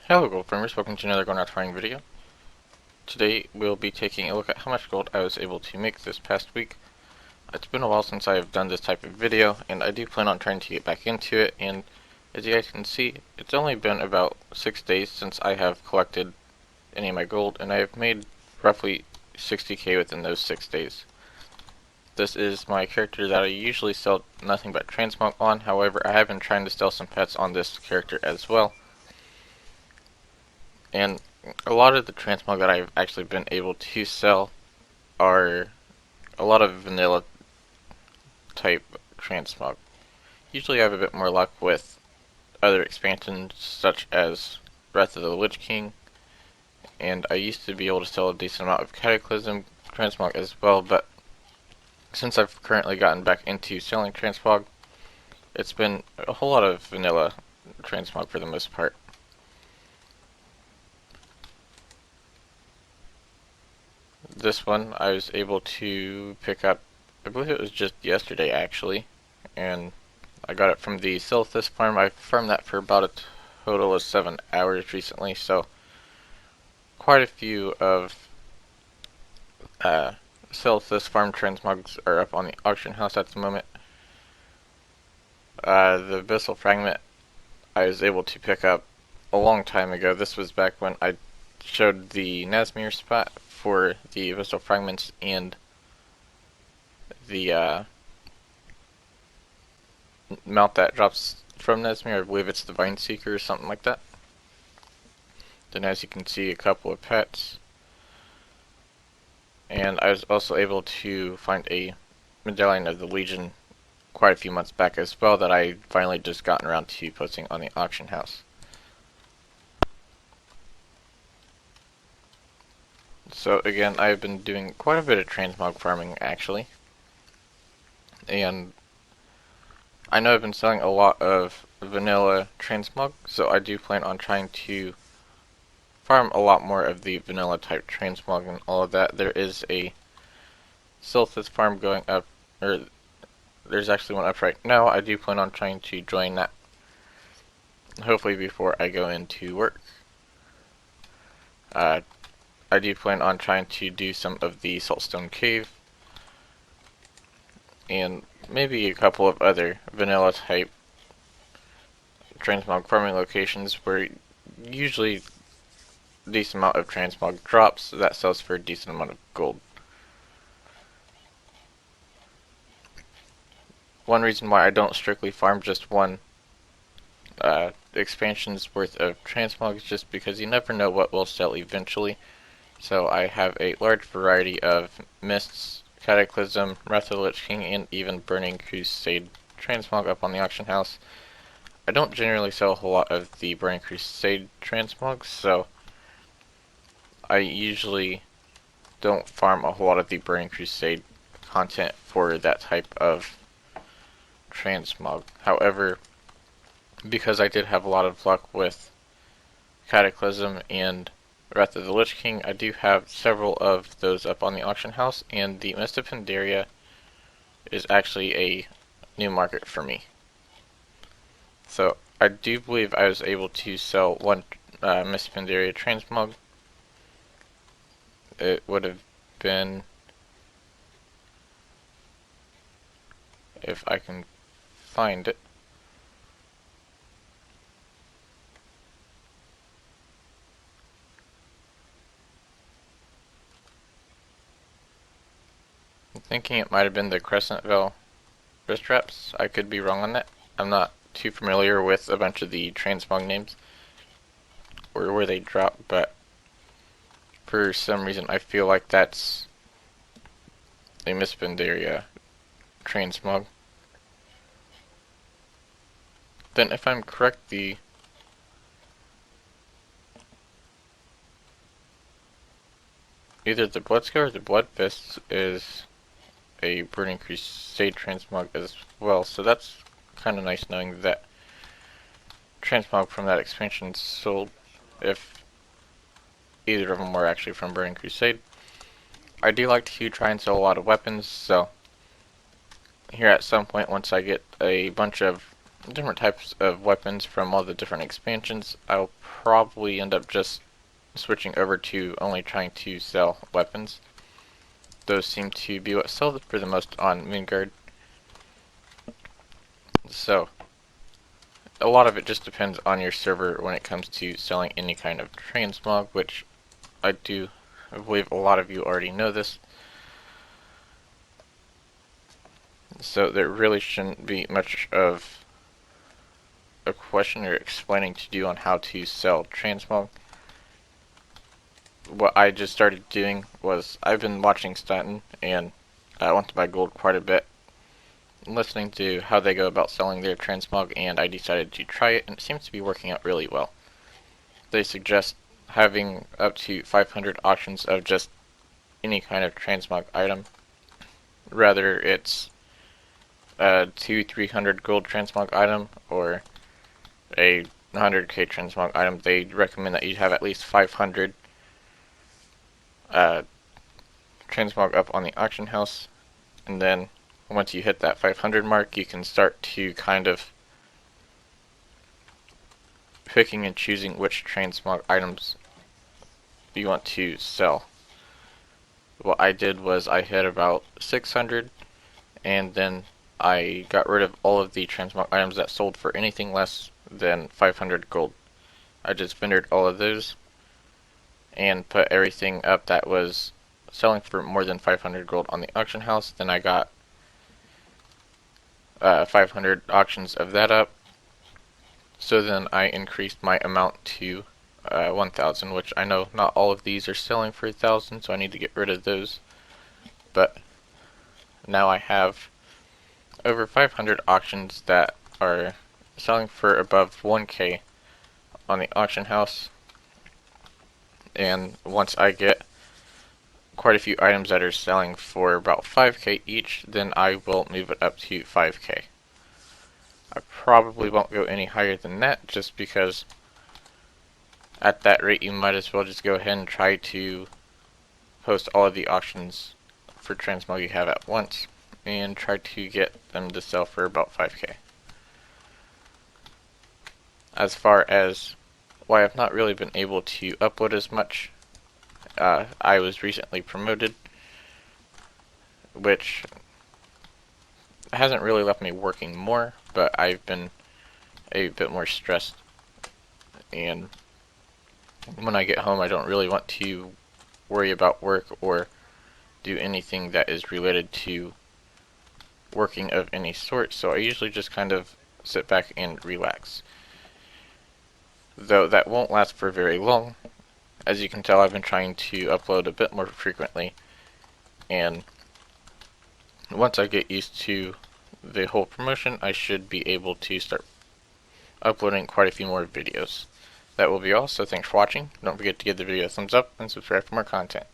Hello gold farmers, welcome to another Going Out Farming video. Today we'll be taking a look at how much gold I was able to make this past week. It's been a while since I have done this type of video, and I do plan on trying to get back into it, and as you guys can see, it's only been about 6 days since I have collected any of my gold, and I have made roughly 60k within those 6 days. This is my character that I usually sell nothing but Transmog on, however I have been trying to sell some pets on this character as well. And a lot of the transmog that I've actually been able to sell are a lot of vanilla type transmog. Usually I have a bit more luck with other expansions such as Breath of the Lich King, and I used to be able to sell a decent amount of Cataclysm transmog as well, but since I've currently gotten back into selling transmog, it's been a whole lot of vanilla transmog for the most part. This one I was able to pick up, I believe it was just yesterday actually, and I got it from the Silithus farm. I farmed that for about a total of 7 hours recently, so quite a few of Silithus farm transmogs are up on the auction house at the moment. The Abyssal Fragment I was able to pick up a long time ago. This was back when I showed the Nazmir spot for the Abyssal Fragments and the mount that drops from Nazmir. I believe it's the Vine Seeker or something like that. Then as you can see, a couple of pets. And I was also able to find a medallion of the Legion quite a few months back as well that I finally just gotten around to posting on the auction house. So again, I've been doing quite a bit of transmog farming actually, and I know I've been selling a lot of vanilla transmog, so I do plan on trying to farm a lot more of the vanilla type transmog and all of that. There is a Silithus farm going up, or there's actually one up right now. I do plan on trying to join that, hopefully before I go into work. I do plan on trying to do some of the Saltstone Cave, and maybe a couple of other vanilla type transmog farming locations where usually a decent amount of transmog drops, so that sells for a decent amount of gold. One reason why I don't strictly farm just one expansion's worth of transmog is just because you never know what will sell eventually. So I have a large variety of Mists, Cataclysm, Wrath of the Lich King, and even Burning Crusade transmog up on the auction house. I don't generally sell a whole lot of the Burning Crusade transmogs, so I usually don't farm a whole lot of the Burning Crusade content for that type of transmog. However, because I did have a lot of luck with Cataclysm and Wrath of the Lich King, I do have several of those up on the auction house, and the Mist of Pandaria is actually a new market for me. So I do believe I was able to sell one Mist of Pandaria transmog. It would have been, if I can find it, I'm thinking it might have been the Crescent Veil wrist wraps. I could be wrong on that. I'm not too familiar with a bunch of the transmog names or where they drop, but for some reason I feel like that's a Miss Pandaria transmog. Then if I'm correct, either the Bloodscour or the Blood Fist is a Burning Crusade transmog as well, so that's kind of nice knowing that transmog from that expansion sold, if either of them were actually from Burning Crusade. I do like to try and sell a lot of weapons, so here at some point, once I get a bunch of different types of weapons from all the different expansions, I'll probably end up just switching over to only trying to sell weapons. Those seem to be what sell for the most on Moonguard. So, a lot of it just depends on your server when it comes to selling any kind of transmog, which I believe a lot of you already know this. So there really shouldn't be much of a question or explaining to do on how to sell transmog. What I just started doing was I've been watching Stanton, and I want to buy gold quite a bit, listening to how they go about selling their transmog, and I decided to try it, and it seems to be working out really well. They suggest having up to 500 auctions of just any kind of transmog item. Rather it's a 200-300 gold transmog item or a 100k transmog item. They recommend that you have at least 500 transmog up on the auction house, and then once you hit that 500 mark, you can start to kind of picking and choosing which transmog items you want to sell. What I did was I hit about 600, and then I got rid of all of the transmog items that sold for anything less than 500 gold. I just vendored all of those and put everything up that was selling for more than 500 gold on the auction house. Then I got 500 auctions of that up. So then I increased my amount to 1,000, which I know not all of these are selling for 1,000, so I need to get rid of those. But now I have over 500 auctions that are selling for above 1k on the auction house. And once I get quite a few items that are selling for about 5k each, then I will move it up to 5k. I probably won't go any higher than that, just because at that rate you might as well just go ahead and try to post all of the auctions for transmog you have at once and try to get them to sell for about 5k. As far as why I've not really been able to upload as much, I was recently promoted, which hasn't really left me working more, but I've been a bit more stressed, and when I get home I don't really want to worry about work or do anything that is related to working of any sort, so I usually just kind of sit back and relax. Though that won't last for very long. As you can tell, I've been trying to upload a bit more frequently, and once I get used to the whole promotion, I should be able to start uploading quite a few more videos. That will be all, so thanks for watching. Don't forget to give the video a thumbs up and subscribe for more content.